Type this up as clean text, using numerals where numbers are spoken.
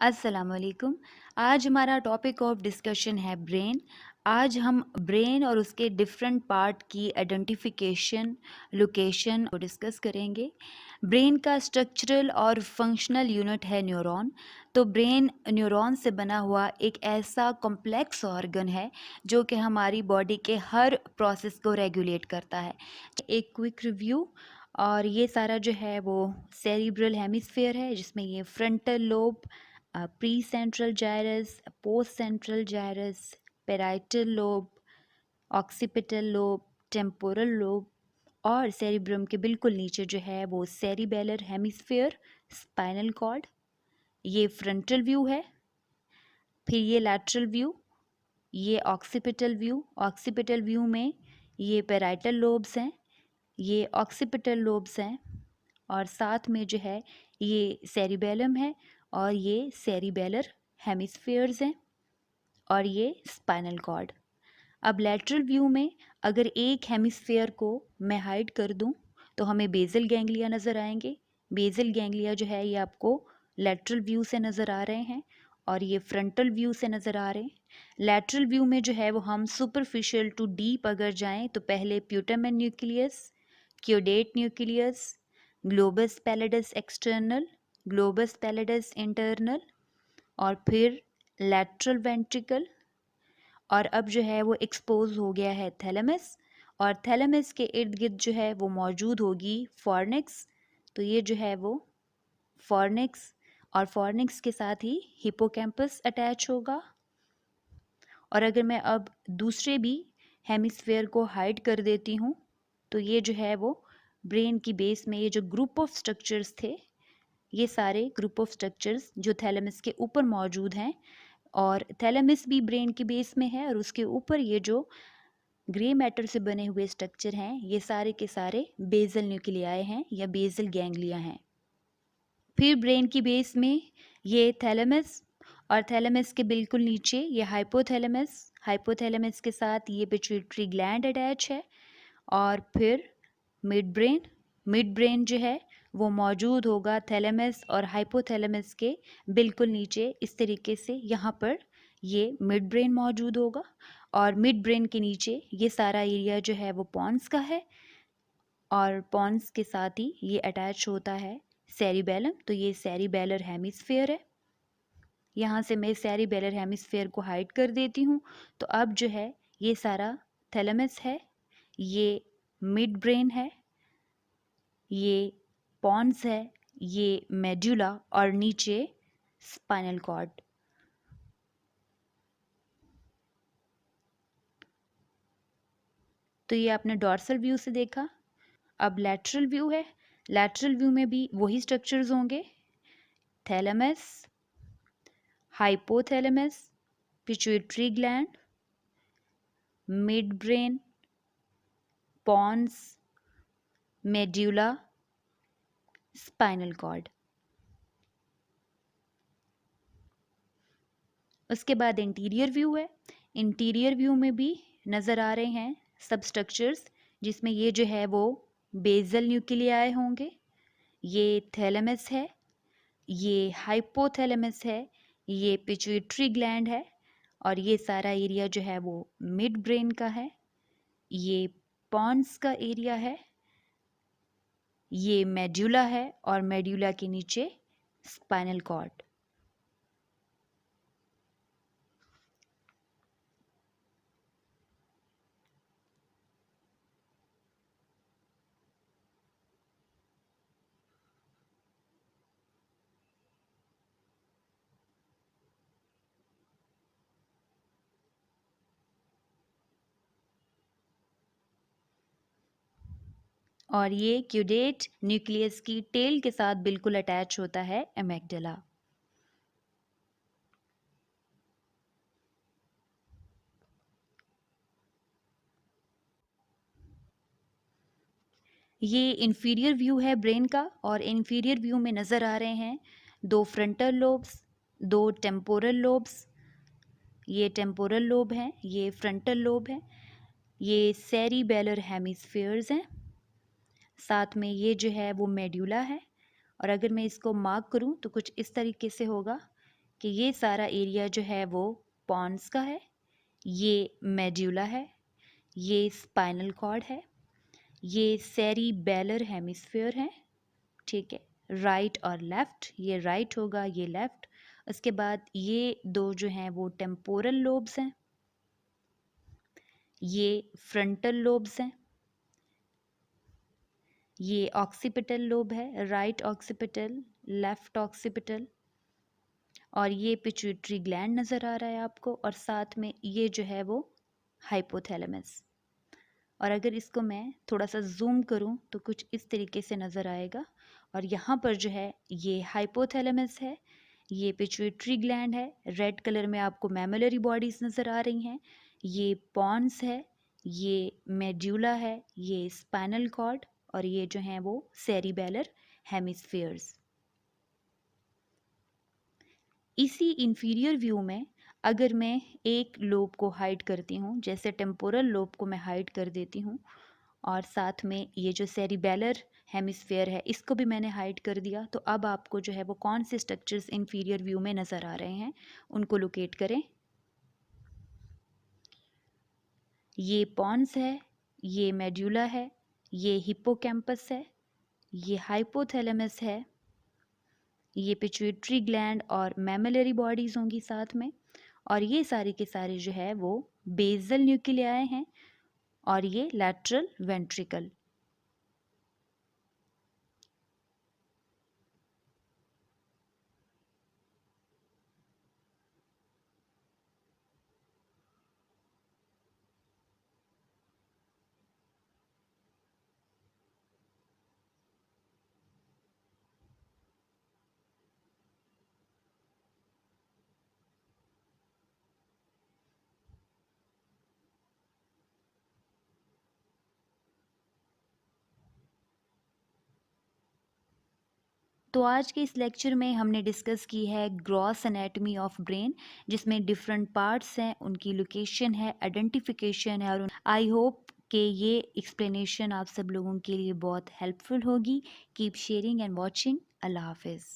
अस्सलाम वालेकुम। आज हमारा टॉपिक ऑफ डिस्कशन है ब्रेन। आज हम ब्रेन और उसके डिफरेंट पार्ट की आइडेंटिफिकेशन, लोकेशन को डिस्कस करेंगे। ब्रेन का स्ट्रक्चरल और फंक्शनल यूनिट है न्यूरॉन। तो ब्रेन न्यूरॉन से बना हुआ एक ऐसा कॉम्प्लेक्स ऑर्गन है जो कि हमारी बॉडी के हर प्रोसेस को रेगुलेट करता है। एक क्विक रिव्यू। और ये सारा जो है वो सेरिब्रल हेमिस्फीयर है जिसमें ये frontal lobe, pre central gyrus, post central gyrus, parietal lobe, occipital lobe, temporal lobe और सेरिब्रम के बिल्कुल नीचे जो है वो सेरिबेलर हेमिस्फीयर, स्पाइनल कॉर्ड। ये फ्रंटल व्यू है। फिर ये लैटरल व्यू, ये ऑक्सीपिटल व्यू। ऑक्सीपिटल व्यू में ये पेराइटल लोब्स हैं, ये ऑक्सीपिटल लोब्स हैं और साथ में जो है ये सेरिबेलम है और ये सेरिबेलर हेमिस्फीयर्स हैं और ये स्पाइनल कॉर्ड। अब लेटरल व्यू में अगर एक हेमिस्फीयर को मैं हाइड कर दूं तो हमें बेसल गैंग्लिया नज़र आएंगे। बेसल गैंग्लिया जो है ये आपको लेटरल व्यू से नज़र आ रहे हैं और ये फ्रंटल व्यू से नज़र आ रहे हैं। लेटरल व्यू में जो है वो हम सुपरफिशियल टू डीप अगर जाएं तो पहले putamen nucleus, caudate nucleus, globus pallidus external, globus pallidus internal और फिर लैटरल वेंट्रिकल। और अब जो है वो एक्सपोज हो गया है थैलेमस और थैलेमस के इर्द गिर्द जो है वो मौजूद होगी फॉर्निक्स। तो ये जो है वो फॉर्निक्स और फॉर्निक्स के साथ ही हिपोकैम्पस अटैच होगा। और अगर मैं अब दूसरे भी हेमिस्फेयर को हाइड कर देती हूँ तो ये जो है वो ब्रेन की बेस में ये जो ग्रुप ऑफ स्ट्रक्चर्स थे, ये सारे ग्रुप ऑफ स्ट्रक्चर्स जो थैलेमस के ऊपर मौजूद हैं और थैलेमस भी ब्रेन की बेस में है और उसके ऊपर ये जो ग्रे मैटर से बने हुए स्ट्रक्चर हैं ये सारे के सारे बेसल न्यूक्लियाई हैं या बेसल गैंग्लिया हैं। फिर ब्रेन की बेस में ये थैलेमस और थैलेमस के बिल्कुल नीचे ये हाइपोथैलेमस, हाइपोथैलेमस के साथ ये पिट्यूटरी ग्लैंड अटैच है और फिर मिड ब्रेन जो है वो मौजूद होगा थैलेमस और हाइपोथैलेमस के बिल्कुल नीचे। इस तरीके से यहाँ पर ये मिड ब्रेन मौजूद होगा और मिड ब्रेन के नीचे ये सारा एरिया जो है वो पॉन्स का है और पॉन्स के साथ ही ये अटैच होता है सेरिबेलम। तो ये सेरिबेलर हेमिस्फीयर है। यहाँ से मैं सेरिबेलर हेमिस्फीयर को हाइड कर देती हूँ। तो अब जो है ये सारा थैलेमस है, ये मिड ब्रेन है, ये पॉन्स है, ये मेडुला और नीचे स्पाइनल कॉर्ड। तो ये आपने डॉर्सल व्यू से देखा। अब लैटरल व्यू है। लैटरल व्यू में भी वही स्ट्रक्चर्स होंगे, thalamus, hypothalamus, pituitary gland, mid brain, pons, medulla, spinal cord. उसके बाद इंटीरियर व्यू है। इंटीरियर व्यू में भी नज़र आ रहे हैं सब स्ट्रक्चर्स जिसमें ये जो है वो बेसल न्यूक्लियाई होंगे, ये थैलेमस है, ये हाइपोथैलेमस है, ये पिट्यूटरी ग्लैंड है और ये सारा एरिया जो है वो मिड ब्रेन का है, ये पॉन्स का एरिया है, ये मेड्यूला है और मेड्यूला के नीचे स्पाइनल कॉर्ड। और ये क्यूडेट न्यूक्लियस की टेल के साथ बिल्कुल अटैच होता है एमेग्डाला। ये इंफीरियर व्यू है ब्रेन का और इंफीरियर व्यू में नज़र आ रहे हैं दो फ्रंटल लोब्स, दो टेम्पोरल लोब्स। ये टेम्पोरल लोब हैं, ये फ्रंटल लोब हैं, ये सेरिबेलर हेमिस्फीयर्स हैं। साथ में ये जो है वो मेड्यूला है और अगर मैं इसको मार्क करूं तो कुछ इस तरीके से होगा कि ये सारा एरिया जो है वो पॉन्स का है, ये मेड्यूला है, ये स्पाइनल कॉर्ड है, ये सेरिबेलर हेमिस्फीयर है, ठीक है, राइट और लेफ्ट, ये राइट होगा, ये लेफ्ट। उसके बाद ये दो जो हैं वो टेम्पोरल लोब्स हैं, ये फ्रंटल लोब्स हैं, ये ऑक्सीपिटल लोब है, राइट ऑक्सीपिटल, लेफ्ट ऑक्सीपिटल, और ये पिट्यूटरी ग्लैंड नज़र आ रहा है आपको, और साथ में ये जो है वो हाइपोथैलेमस। और अगर इसको मैं थोड़ा सा जूम करूं तो कुछ इस तरीके से नज़र आएगा। और यहाँ पर जो है ये हाइपोथैलेमस है, ये पिट्यूटरी ग्लैंड है, रेड कलर में आपको मैमुलरी बॉडीज नज़र आ रही हैं, ये पॉन्स है, ये मेड्यूला है, ये स्पाइनल कॉर्ड, और ये जो हैं वो सेरिबेलर हेमिस्फीयर्स। इसी इंफीरियर व्यू में अगर मैं एक लोब को हाइड करती हूँ, जैसे टेम्पोरल लोब को मैं हाइड कर देती हूँ, और साथ में ये जो सेरिबेलर हेमिस्फेयर है इसको भी मैंने हाइड कर दिया, तो अब आपको जो है वो कौन से स्ट्रक्चर्स इंफीरियर व्यू में नज़र आ रहे हैं उनको लोकेट करें। ये पॉन्स है, ये मेड्यूला है, ये हिप्पोकैम्पस है, ये हाइपोथैलेमस है, ये पिट्यूटरी ग्लैंड और मैमुलरी बॉडीज़ होंगी साथ में, और ये सारे के सारे जो है वो बेसल न्यूक्लियाई हैं, और ये लैटरल वेंट्रिकल। तो आज के इस लेक्चर में हमने डिस्कस की है ग्रॉस एनाटॉमी ऑफ ब्रेन, जिसमें डिफरेंट पार्ट्स हैं, उनकी लोकेशन है, आइडेंटिफिकेशन है, और आई होप कि ये एक्सप्लेनेशन आप सब लोगों के लिए बहुत हेल्पफुल होगी। Keep sharing and watching. अल्लाह हाफिज़।